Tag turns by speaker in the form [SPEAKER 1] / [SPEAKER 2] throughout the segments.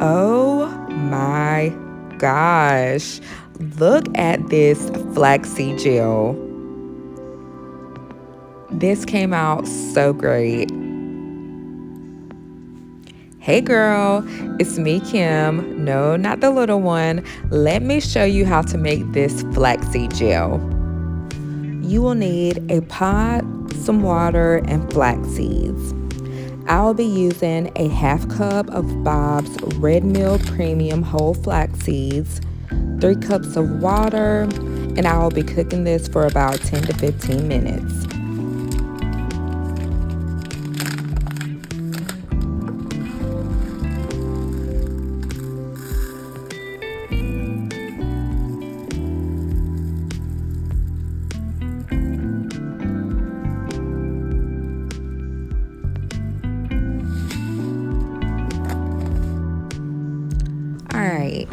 [SPEAKER 1] Oh my gosh. Look at this flaxseed gel. This came out so great. Hey girl, it's me, Kim. No, not the little one. Let me show you how to make this flaxseed gel. You will need a pot, some water, and flax seeds. I'll be using a half cup of Bob's Red Mill Premium Whole Flax Seeds, 3 cups of water, and I will be cooking this for about 10 to 15 minutes. Alright,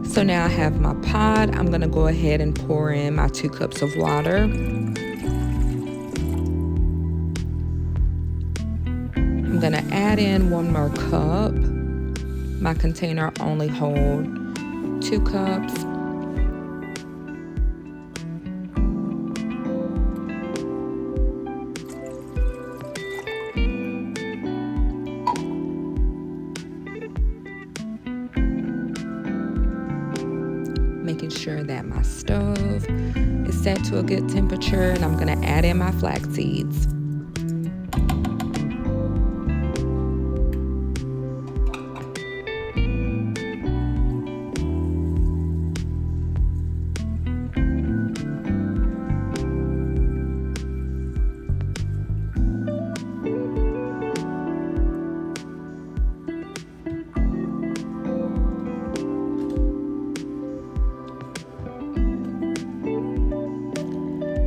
[SPEAKER 1] so now I have my pot. I'm going to go ahead and pour in my 2 cups of water. I'm going to add in 1 more cup. My container only holds 2 cups. Making sure that my stove is set to a good temperature, and I'm going to add in my flax seeds.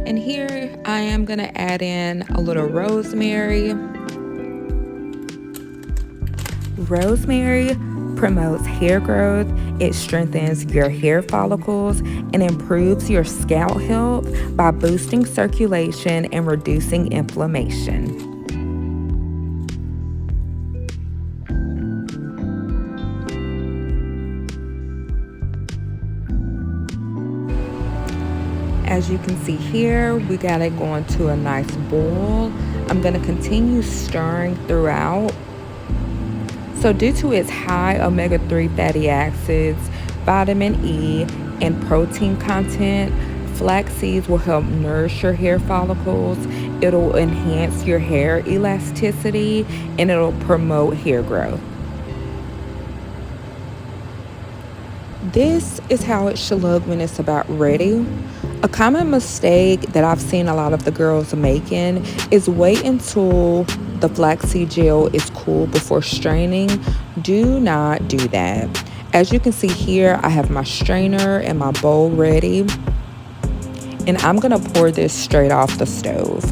[SPEAKER 1] And here I am going to add in a little rosemary. Rosemary promotes hair growth, it strengthens your hair follicles, and improves your scalp health by boosting circulation and reducing inflammation. As you can see here, we got it going to a nice boil. I'm going to continue stirring throughout. So due to its high omega-3 fatty acids, vitamin E, and protein content, flax seeds will help nourish your hair follicles. It'll enhance your hair elasticity, and it'll promote hair growth. This is how it should look when it's about ready. A common mistake that I've seen a lot of the girls making is wait until the flaxseed gel is cool before straining. Do not do that. As you can see here, I have my strainer and my bowl ready, and I'm gonna pour this straight off the stove.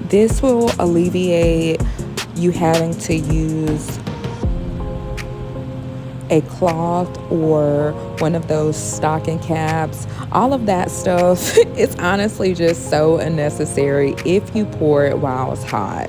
[SPEAKER 1] This will alleviate you having to use a cloth or one of those stocking caps. All of that stuff is honestly just so unnecessary if you pour it while it's hot.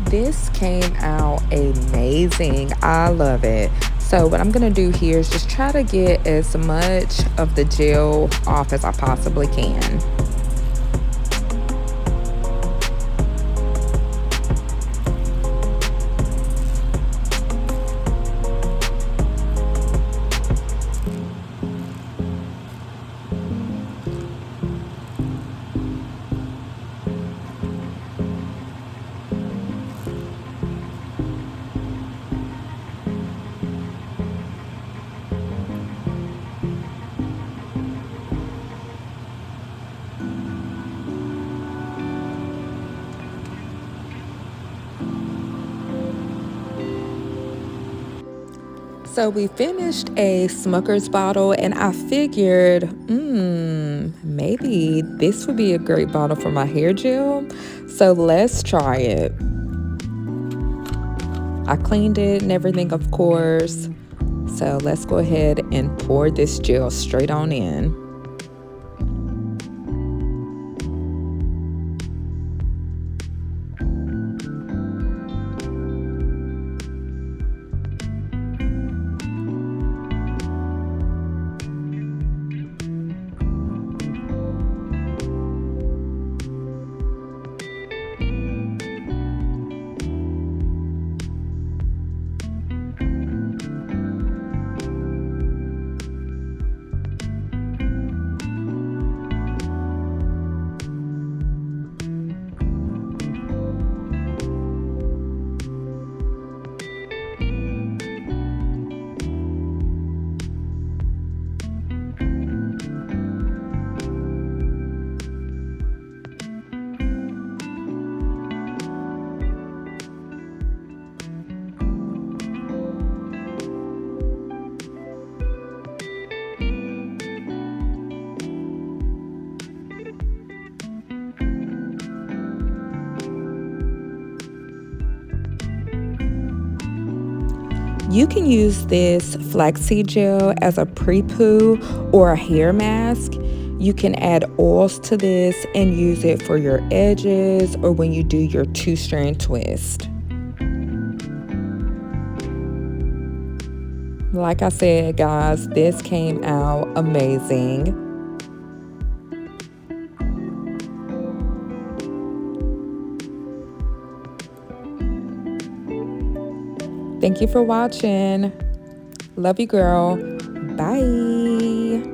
[SPEAKER 1] This came out amazing. I love it. So what I'm gonna do here is just try to get as much of the gel off as I possibly can. So we finished a Smucker's bottle, and I figured, maybe this would be a great bottle for my hair gel. So let's try it. I cleaned it and everything, of course. So let's go ahead and pour this gel straight on in. You can use this flaxseed gel as a pre-poo or a hair mask. You can add oils to this and use it for your edges or when you do your 2-strand twist. Like I said, guys, this came out amazing. Thank you for watching. Love you, girl. Bye.